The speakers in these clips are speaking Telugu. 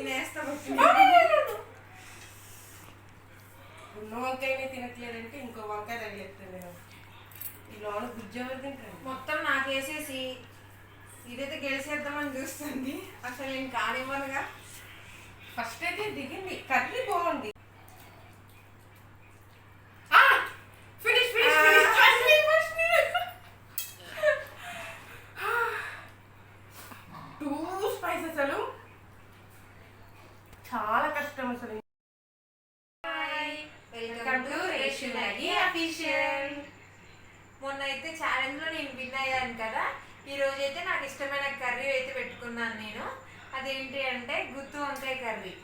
నేను వేస్తాను. ఉన్న వంకాయనే తినట్లేదంటే ఇంకో వంకాయ తగిలేస్తాను నేను. ఈ లోన గుజ్జు ఎవరు తింటాను? మొత్తం నాకేసేసి ఇదైతే గెలిచేద్దామని చూస్తుంది. అసలు నేను కానివ్వనుగా. ఫస్ట్ అయితే దిగింది, కర్రీ బాగుంది. అసలు చాలా కష్టం అసలు. Welcome to Reshu Maggie official. మొన్న అయితే ఛాలెంజ్ లో నేను విన్ అయ్యాను కదా. ఈ రోజు అయితే నాకు ఇష్టమైన కర్రీ అయితే పెట్టుకున్నాను నేను. అదేంటి అంటే గుత్తి వంకాయ కర్రీ.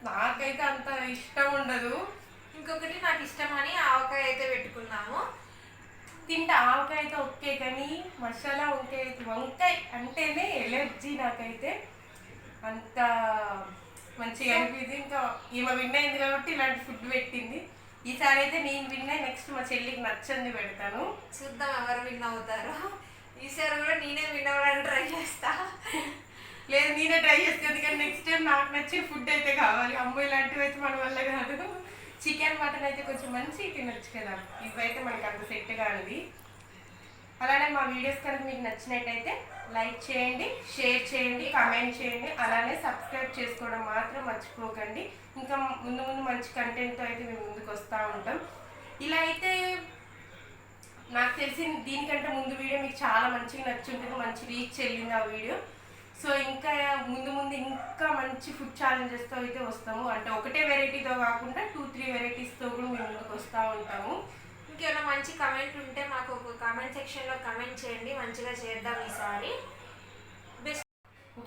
నాకైతే అంత ఇష్టం ఉండదు. ఇంకొకటి నాకు ఇష్టమని ఆవకాయ అయితే పెట్టుకున్నాము. తింటే ఆవకాయ అయితే ఓకే, కానీ మసాలా వంకాయ అంటేనే ఎలర్జీ నాకైతే. అంత మంచిగా అనిపించింది. ఇంకా ఈమె విన్ అయింది కాబట్టి ఇలాంటి ఫుడ్ పెట్టింది. ఈసారి అయితే నేను విన్ అయ్యి నెక్స్ట్ మా చెల్లికి నచ్చంది పెడతాను. చూద్దాం ఎవరు విన్ అవుతారో. ఈసారి కూడా నేనే విన్ అవ్వడానికి ట్రై చేస్తా. లేదు నేనే ట్రై చేస్తాను, కానీ నెక్స్ట్ టైం నాకు నచ్చే ఫుడ్ అయితే కావాలి. అమ్మ ఇలాంటివి అయితే మన వల్ల కాదు. చికెన్ మటన్ అయితే కొంచెం మంచిగా తినొచ్చు కదా, ఇవైతే మనకి అంత సెట్ కానిది. అలానే మా వీడియోస్ కనుక మీకు నచ్చినట్టయితే లైక్ చేయండి, షేర్ చేయండి, కామెంట్ చేయండి. అలానే సబ్స్క్రైబ్ చేసుకోవడం మాత్రం మర్చిపోకండి. ఇంకా ముందు ముందు మంచి కంటెంట్తో అయితే మేము ముందుకు వస్తూ ఉంటాం. ఇలా అయితే నాకు తెలిసి దీనికంటే ముందు వీడియో మీకు చాలా మంచిగా నచ్చుంటుంది, మంచి రీచ్ వెళ్ళింది ఆ వీడియో. సో ఇంకా ముందు ముందు ఇంకా మంచి ఫుడ్ ఛాలెంజెస్తో అయితే వస్తాము. అంటే ఒకటే వెరైటీతో కాకుండా 2-3 వెరైటీస్తో కూడా మేము ముందుకు వస్తూ ఉంటాము. ఇంకేమైనా మంచి కమెంట్ ఉంటే మాకు ఒక కామెంట్ సెక్షన్లో కమెంట్ చేయండి, మంచిగా చేద్దాం ఈసారి.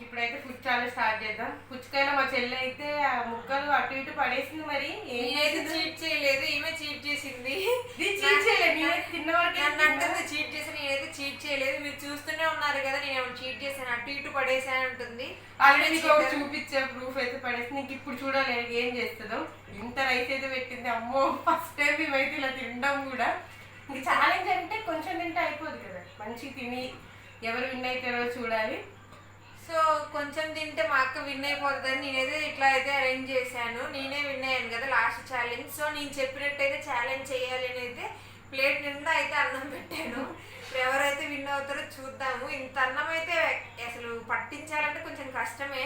ఇప్పుడైతే ఫుడ్ ఛాలెంజ్ స్టార్ట్ చేద్దాం. పుచ్చకాయలో మా చెల్లి అయితే ఆ ముక్కలు అటు ఇటు పడేసింది. మరి నేనైతే చీట్ చేయలేదు, ఈమె చీట్ చేసింది. చీట్ చేయలేదు, తిన్న వరకు అంటుంది చీట్ చేసి. నేనైతే చీట్ చేయలేదు, మీరు చూస్తూనే ఉన్నారు కదా. నేను ఏమైనా చీట్ చేశాను, అటు ఇటు పడేసాను అంటుంది. ఆల్రెడీ చూపించే ప్రూఫ్ అయితే పడేసి నీకు ఇప్పుడు చూడాలి ఏం చేస్తుందో. ఇంత రైస్ అయితే పెట్టింది. అమ్మో ఫస్ట్ టైం మేమైతే ఇలా తినడం కూడా. ఇంక ఛాలెంజ్ అంటే కొంచెం తింటే అయిపోదు కదా, మంచిగా తిని ఎవరు విన్ అవుతారో చూడాలి. సో కొంచెం తింటే మా అక్క విన్ అయిపోతుందని నేనైతే ఇట్లా అయితే అరేంజ్ చేశాను. నేనే విన్ అయ్యాను కదా లాస్ట్ ఛాలెంజ్. సో నేను చెప్పినట్టయితే ఛాలెంజ్ చేయాలి అని అయితే ప్లేట్ నిండా అయితే అన్నం పెట్టాను. ఇప్పుడు ఎవరైతే విన్ అవుతారో చూద్దాము. ఇంత అన్నం అయితే అసలు పట్టించాలంటే కొంచెం కష్టమే,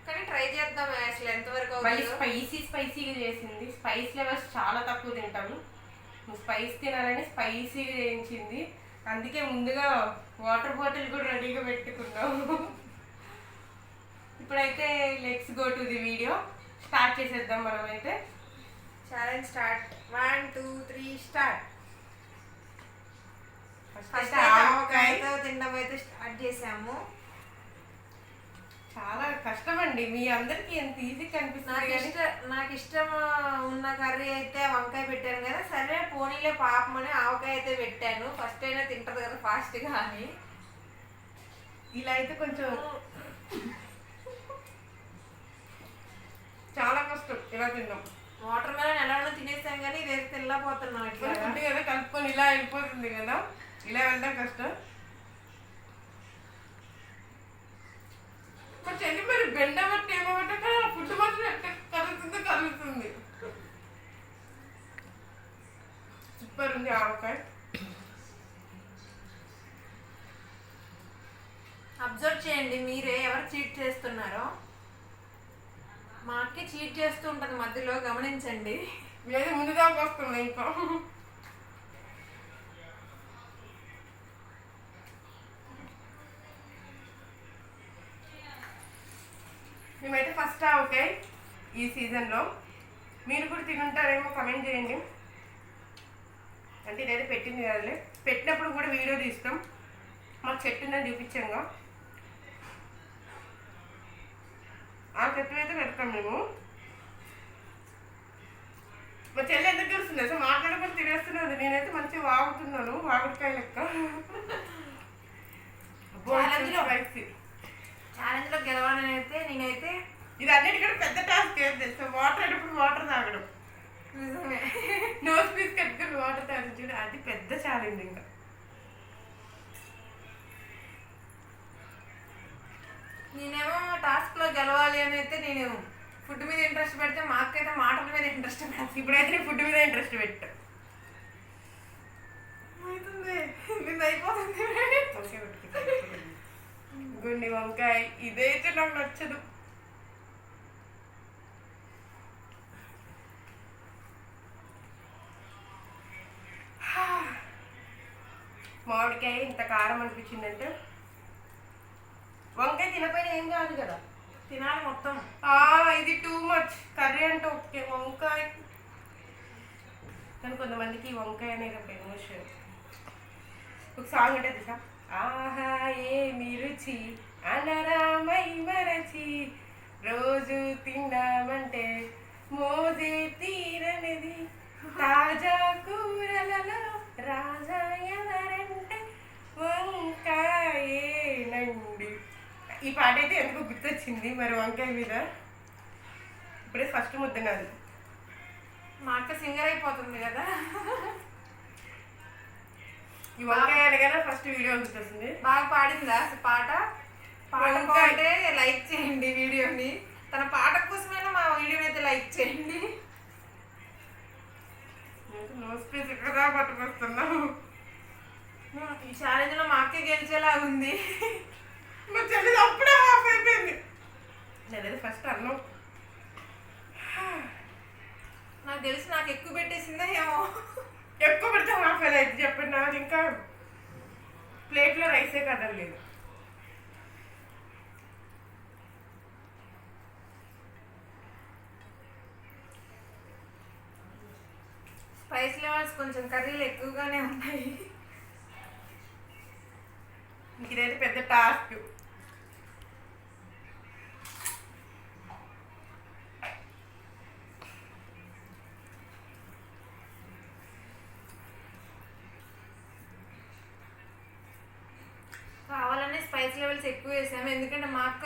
కానీ ట్రై చేద్దాం అసలు ఎంతవరకు అవుతుందో. స్పైసీగా చేసింది. స్పైస్ లెవెల్స్ చాలా తక్కువ తింటాము. స్పైస్ తినాలని స్పైసీగా చేయించింది. అందుకే ముందుగా వాటర్ బాటిల్ కూడా రెడీగా పెట్టుకున్నాము. ఇప్పుడైతే let's go to the video. Start చేసేద్దాం మనమైతే. Challenge start. 1 2 3 స్టార్ట్. ఫస్ట్ ఆవకాయతో తినడం అయితే స్టార్ట్ చేసాము. చాలా కష్టం అండి, మీ అందరికి ఎంత ఈజీ కనిపిస్తుంది. నాకు ఇష్టం ఉన్న కర్రీ అయితే వంకాయ పెట్టాను కదా. సరే పోనీలే పాపం అని ఆవకాయ అయితే పెట్టాను. ఫస్ట్ అయినా తింటది కదా ఫాస్ట్గా అని. ఇలా అయితే కొంచెం చాలా కష్టం ఇలా తిన్నాం. వాటర్ మెలన్ ఎలా తినేసాం కానీ ఇదైతే తినలేకపోతున్నాం. ఇట్లా కదా కలుపుకొని ఇలా వెళ్ళిపోతుంది కదా, ఇలా వెళ్ళడం కష్టం. చెల్లి మరి బెండ బట్టి ఏమోట ఫుడ్ మాత్రం కలుగుతుంది. సూపర్ ఉంది ఆవకాయ. అబ్జర్వ్ చేయండి మీరే ఎవరు చీట్ చేస్తున్నారో. మా అక్కే చీట్ చేస్తూ ఉంటుంది మధ్యలో, గమనించండి. లేదు ముందుగా వస్తుంది. ఇంకా మేమైతే ఫస్ట్ ఆవకాయ ఈ సీజన్లో. మీరు కూడా తినుంటారేమో కమెంట్ చేయండి. అంటే ఇదైతే పెట్టింది కదలే, పెట్టినప్పుడు కూడా వీడియో తీస్తాం. మాకు చెట్టు ఉందని చూపించాంగా, ఆ చెట్టు అయితే పెడతాం మేము. మా చెల్లి ఎందుకు తెలుస్తుంది అసలు మాట్లాడకుండా తినేస్తున్నది. నేనైతే మంచిగా వాగుతున్నాను, వాగుడికాయ లెక్క. ఛాలెంజ్లో గెలవాలని అయితే నేనైతే ఇది అన్నిటికంటే పెద్ద టాస్క్ ఏం తెలుసు, వాటర్ అయినప్పుడు వాటర్ తాగడం. నిజమే, నోస్ పీస్ కట్టుకుని వాటర్ తాగడం చూడ, అది పెద్ద ఛాలెంజ్. ఇంకా నేనేమో టాస్క్లో గెలవాలి కావాలి అని అయితే నేను ఫుడ్ మీద ఇంట్రెస్ట్ పెడితే మా అక్క అయితే మాటల మీద ఇంట్రెస్ట్ పెడతాను. ఇప్పుడైతే నీ ఫుడ్ మీద ఇంట్రెస్ట్ పెట్టు. అవుతుంది నిన్న అయిపోతుంది. వంకాయ పెట్టుకుంటా. గుండి వంకాయ ఇదైతే నాకు నచ్చదు. మామిడికాయ ఇంత కారం అనిపించిందంటే వంకాయ తినపైన ఏం కాదు కదా, తినాలి మొత్తం. ఇది టూ మచ్. కర్రీ అంటే ఓకే, వంకాయ కానీ కొంతమందికి వంకాయ అనేది ఒక ఎమోషన్. ఒక సాంగ్ అంటే తెలుసా, ఆహా ఏమి రుచి అనరామై మరచి రోజు తిన్నామంటే మోజే తీరనిది తాజా కూరలలో రాజా ఎవరంటే వంకాయేనండి. ఈ పాట అయితే ఎందుకు గుర్తొచ్చింది మరి వంకాయ మీద. ఇప్పుడే ఫస్ట్ ముద్ద నాది. మా అక్క సింగర్ అయిపోతుంది కదా. ఈ వంకాయ అనగానే ఫస్ట్ వీడియో గుర్తొస్తుంది. బాగా పాడిందా పాట? పాట వంకాయ. పాటే లైక్ చేయండి వీడియోని. తన పాట కోసమైనా మా వీడియోని అయితే లైక్ చేయండి. నోస్ పీస్ కదా పట్టుకొస్తున్నావు. ఈ ఛాలెంజ్ లో మా అక్క గెలిచేలా ఉంది. మా చెల్లి అప్పుడే ఆఫ్ అయిపోయింది. నేనైతే ఫస్ట్ అన్నం నాకు తెలిసి నాకు ఎక్కువ పెట్టేసిందా ఏమో. ఎక్కువ పెడితే హాఫ్ ఎలా అయితే చెప్పండి. నాది ఇంకా ప్లేట్లో రైసే కదలేదు. స్పైస్ లెవెల్స్ కొంచెం కర్రీలు ఎక్కువగానే ఉన్నాయి. ఇదైతే పెద్ద టాస్క్. కావాలనే స్పైస్ లెవెల్స్ ఎక్కువ వేసాము ఎందుకంటే మా అక్క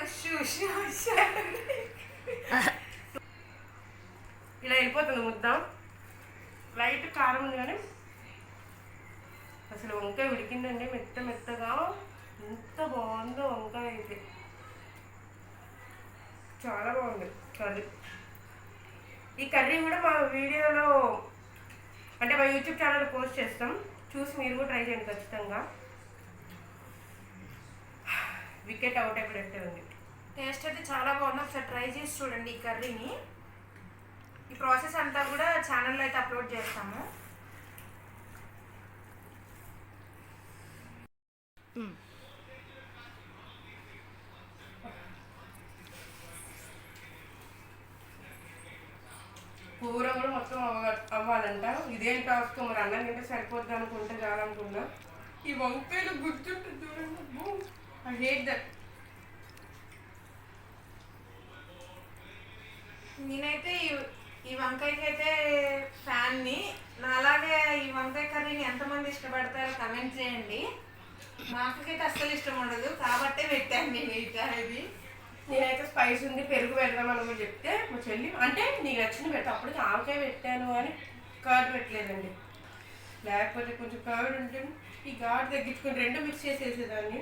ఇలా వెళ్ళిపోతుంది ముద్ద. లైట్ కారం ఉంది కానీ అసలు వంకాయ ఉడికిందండి మెత్త మెత్తగా. ఎంత బాగుందో వంకాయ అయితే, చాలా బాగుంది కర్రీ. ఈ కర్రీ కూడా మా వీడియోలో అంటే మా యూట్యూబ్ ఛానల్లో పోస్ట్ చేస్తాం, చూసి మీరు కూడా ట్రై చేయండి ఖచ్చితంగా. వికెట్ అవుట్ అయిపోయినట్టే ఉంది. టేస్ట్ అయితే చాలా బాగుంది. ఒకసారి ట్రై చేసి చూడండి ఈ కర్రీని. ఈ ప్రాసెస్ అంతా కూడా ఛానల్లో అయితే అప్లోడ్ చేస్తాము. కూర కూడా మొత్తం అవ్వాలంట. ఇదేం టాస్క్ మరి, అన్నం తింటే సరిపోద్ది అనుకుంటే చాలనుకున్నా. ఈ వంకాయలు గుర్తుంటుంది చూడండి. I hate that. నేనైతే ఈ వంకాయకి అయితే ఫ్యాన్ని. నాలాగే ఈ వంకాయ కర్రీని ఎంతమంది ఇష్టపడతారో కమెంట్ చేయండి. మా అక్కకైతే అస్సలు ఇష్టం ఉండదు కాబట్టే పెట్టాను నేను ఈ కర్రీ. నేనైతే స్పైస్ ఉంది పెరుగు పెడదామని కూడా చెప్తే మా చెల్లి అంటే నీకు నచ్చింది పెడతా, అప్పటికి ఆవకాయ పెట్టాను అని కర్డ్ పెట్టలేదండి. లేకపోతే కొంచెం కర్డ్ ఉంటే ఈ ఘాటు తగ్గించుకొని రెండు మిక్స్ చేసేసేదాన్ని.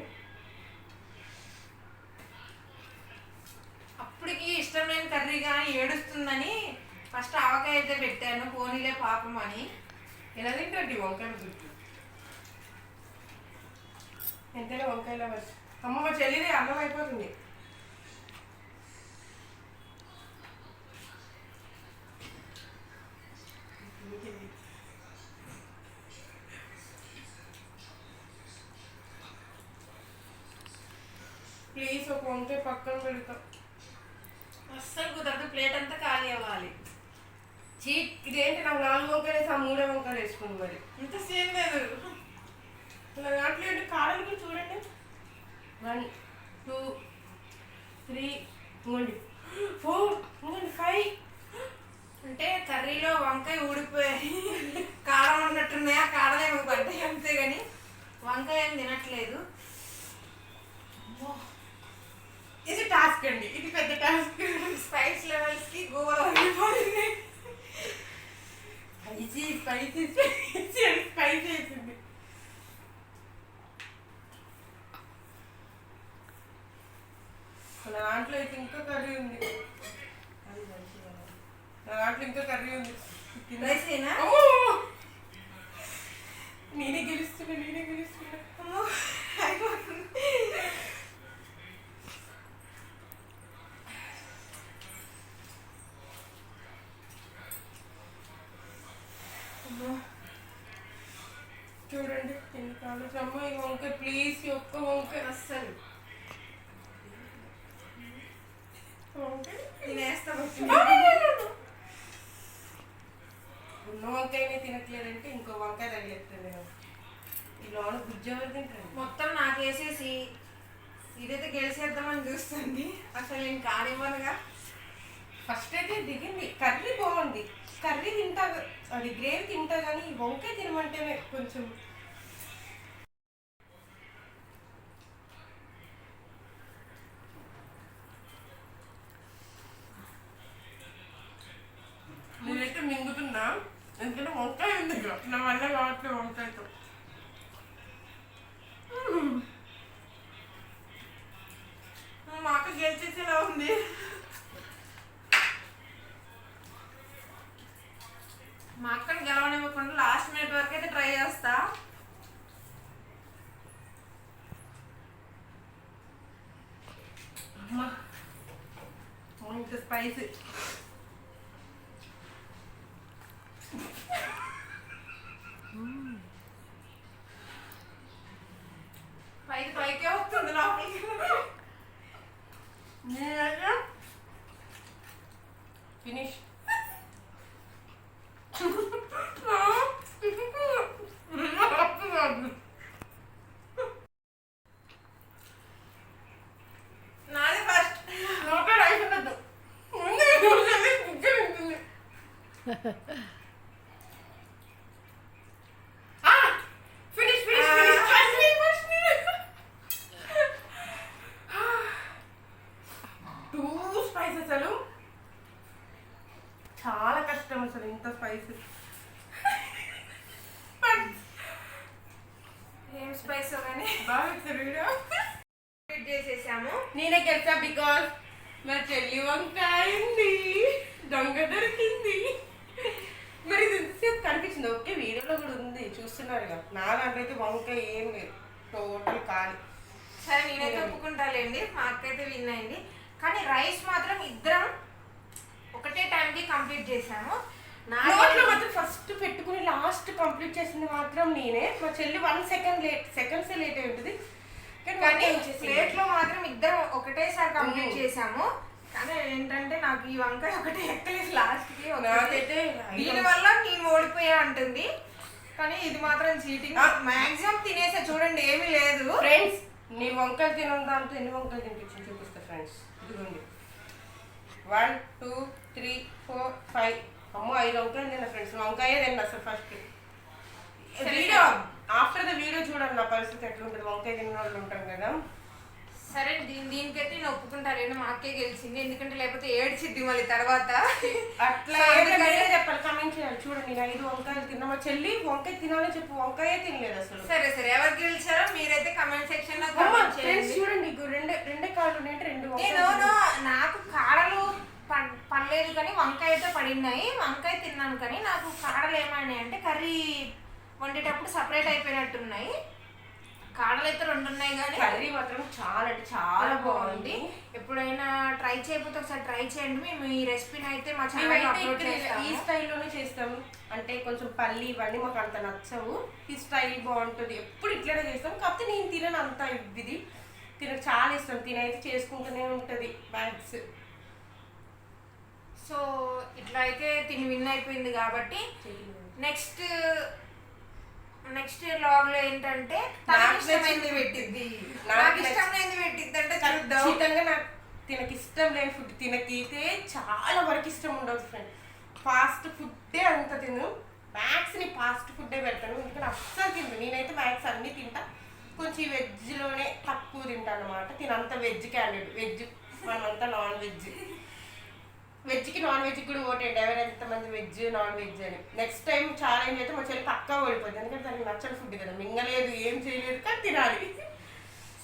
అప్పటికి ఇష్టం లేని కర్రీ కానీ ఏడుస్తుందని ఫస్ట్ ఆవకాయ అయితే పెట్టాను, పోనీలే పాపం అని. ఎలా తింటాడు వంకాయలు గుర్తు ఎంతైనా వంకాయలు వచ్చి. అమ్మ మా చెల్లిది అన్నం అయిపోతుంది. ప్లీజ్ ఒక వంకాయ పక్కన పెడతా. అస్సలు కుదరదు, ప్లేట్ అంతా ఖాళీ అవ్వాలి. ఇదేంటి నాకు 4 వంకాయలు వేసి ఆ 3 వంకాయలు వేసుకుంది మరి. ఇంత సేమ్ లేదు. దాంట్లో ఏంటి కారాలు కూడా చూడండి. 1 2 3 ఇంకోండి 4 ఇంకోండి 5. అంటే కర్రీలో వంకాయ ఊడిపోయాయి, కారం ఉన్నట్టున్నాయి. ఆ కారం ఏమో పడ్డాయి అంతే కానీ వంకాయ ఏం తినట్లేదు. ఇది టాస్క్ అండి, ఇది పెద్ద టాస్క్. స్పైస్ లెవెల్స్ కి గోవా వెళ్ళిపోయింది. స్పైసీ స్పైసీ స్పైసీ అని స్పైసీ వేసింది. మన దాంట్లో అయితే ఇంకా కర్రీ కర్రీ ఉంది. నా దాంట్లో ఇంకా కర్రీ ఉంది. రైసేనా? నేనే గెలుస్తున్నా. చూడండి ఎన్ని కాలు అమ్మ. ఈ వంకాయ ప్లీజ్, ఒక్క వంకాయ అస్సలు వంకాయ తినేస్తాను. ఉన్న వంకాయనే తినట్లేదంటే ఇంకో వంకాయ తగిలేస్తాను నేను. ఈ లోన గుజ్జు ఎవరు తింటారు? మొత్తం నాకేసేసి ఇదైతే గెలిచేద్దామని చూస్తుంది. అసలు నేను కానివ్వనుగా. ఫస్ట్ అయితే దిగింది. కర్రీ బాగుంది, కర్రీ తింటా, అది గ్రేవీ తింటా, కానీ ఈ వంకాయ తినమంటేనే కొంచెం నేనైతే మింగుతున్నా. ఎందుకంటే వంకాయ ఉంది ఇక నా వల్ల కావట్లేదు వంకాయతో. మా అక్క గెలిచేసేలా ఉంది. మా అక్కని గెలవనివ్వకుండా లాస్ట్ మినిట్ వరకు అయితే ట్రై చేస్తా. అమ్మా ఇంత స్పైసీ. పైకే వస్తుంది లోపలికి. ఫినిష్. నాది ఫస్ట్. నోట్లో రైస్ ఉండద్దు. చాలా కష్టం అసలు ఇంత స్పైసీ. ఏం స్పైస్ కానీ బాగా వీడియో చేసేసాము. నేనే గెలిచా బికాస్ మా చెల్లి వంకాయ ఉంది, దొంగ దొరికింది. మరి ఇది ఎంతసేపు కనిపించింది? ఓకే వీడియోలో కూడా ఉంది చూస్తున్నారు కదా. నా దాంట్లో అయితే వంకాయ ఏం లేదు, టోటల్ ఖాళీ. సరే నేనైతే ఒప్పుకుంటాలేండి, మా అక్క అయితే విన్ అయింది. కానీ రైస్ మాత్రం ఇద్దరం ఒకటే టైంకి కంప్లీట్ చేసాము. నోట్లో మాత్రం ఫస్ట్ పెట్టుకుని లాస్ట్ కంప్లీట్ చేసింది మాత్రం నేనే. మా చెల్లి 1 సెకండ్ సెకండ్స్ లేట్ అయి ఉంటుంది. కానీ ప్లేట్లో మాత్రం ఇద్దరం ఒకటేసారి కంప్లీట్ చేసాము. కానీ ఏంటంటే నాకు ఈ వంకాయ ఒకటే ఎక్కలేదు లాస్ట్కి. నాకైతే దీనివల్ల నేను ఓడిపోయా అంటుంది. కానీ ఇది మాత్రం చీటింగ్. మాక్సిమం తినేసా చూడండి, ఏమీ లేదు. ఫ్రెండ్స్ నీ వంకాయ తినడం దాంతో ఎన్ని వంకాయలు తినిపించి చూపిస్తా ఫ్రెండ్స్. ఇదిగోండి 1 2 3 4 5 అమ్మో 5 వంకాయలు తిన్నా ఫ్రెండ్స్. వంకాయే తిన్నా అసలు first. Video after the video చూడండి నా పరిస్థితి ఎట్లుంటుంది. వంకాయ తిన్న వాళ్ళు ఉంటాం కదా. సరే దీనికైతే నేను ఒప్పుకుంటాను, మా అక్కే గెలిచింది. ఎందుకంటే లేకపోతే ఏడ్చిద్ది మళ్ళీ తర్వాత. అట్లా చెప్పాలి, కమెంట్ చేయాలి. చూడండి నేను 5 వంకాయలు తిన్నా. మా చెల్లి వంకాయ తినాలని చెప్పి వంకాయే తినలేదు అసలు. సరే ఎవరు గెలిచారో మీరైతే కమెంట్ సెక్షన్ లో కామెంట్ చేయండి. చూడండి రెండే కాళ్ళు ఉన్నాయంటే 2 నేను నాకు కాడలు పడలేదు కానీ వంకాయ అయితే పడినాయి. వంకాయ తిన్నాను కానీ నాకు కాడలు ఏమైనాయి అంటే కర్రీ వండేటప్పుడు సపరేట్ అయిపోయినట్టున్నాయి. కాడలు అయితే 2 ఉన్నాయి కానీ కర్రీ మాత్రం చాలా అంటే చాలా బాగుంది. ఎప్పుడైనా ట్రై చేయకపోతే ఒకసారి ట్రై చేయండి. మేము ఈ రెసిపీని అయితే మా ఛానల్లో అప్లోడ్ చేస్తాము. ఈ స్టైల్లోనే చేస్తాము. అంటే కొంచెం పల్లి ఇవన్నీ మాకు అంత నచ్చవు. ఈ స్టైల్ బాగుంటుంది, ఎప్పుడు ఇట్లనే చేస్తాం. కాకపోతే నేను తినను అంత ఇది తినకు చాలా ఇష్టం. తినైతే చేసుకుంటూనే ఉంటుంది బ్యాగ్స్. సో ఇట్లా అయితే తిని విన్ అయిపోయింది కాబట్టి నెక్స్ట్ లాగ్ లో ఏంటంటే నాకు ఇష్టమైంది పెట్టిద్ది. నాకు ఇష్టమైంది పెట్టిద్ది అంటే చూద్దాం. ఖచ్చితంగా నాకు తినకి ఇష్టం లేని ఫుడ్ తినకైతే చాలా వరకు ఇష్టం ఉండదు ఫ్రెండ్. ఫాస్ట్ ఫుడ్డే అంత తిను. మ్యాక్స్ని ఫాస్ట్ ఫుడ్డే పెడతాను. ఎందుకంటే అస్సలు తింటాను. నేనైతే మ్యాక్స్ అన్నీ తింటా. కొంచెం వెజ్లోనే తక్కువ తింటాను అనమాట. తినంత వెజ్ క్యాండిడేట్. వెజ్ మనమంతా నాన్ వెజ్. వెజ్కి నాన్ వెజ్కి కూడా ఓటేయండి ఎవరెంతమంది వెజ్ నాన్ వెజ్ అని. నెక్స్ట్ టైం ఛాలెంజ్ అయితే మా చెల్లి పక్కా ఓడిపోద్ది. ఎందుకంటే దానికి నచ్చని ఫుడ్ కదా, మింగలేదు ఏం చేయలేదు కానీ తినాలి.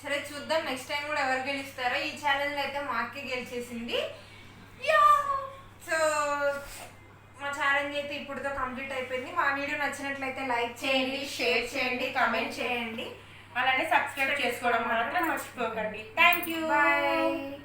సరే చూద్దాం నెక్స్ట్ టైం కూడా ఎవరు గెలుస్తారో. ఈ ఛాలెంజ్ అయితే మా అక్కే గెలిచేసింది. సో మా ఛాలెంజ్ అయితే ఇప్పుడుతో కంప్లీట్ అయిపోయింది. మా వీడియో నచ్చినట్లయితే లైక్ చేయండి, షేర్ చేయండి, కామెంట్ చేయండి, అలానే సబ్స్క్రైబ్ చేసుకోవడం మాత్రం మర్చిపోకండి. Thank you. బాయ్.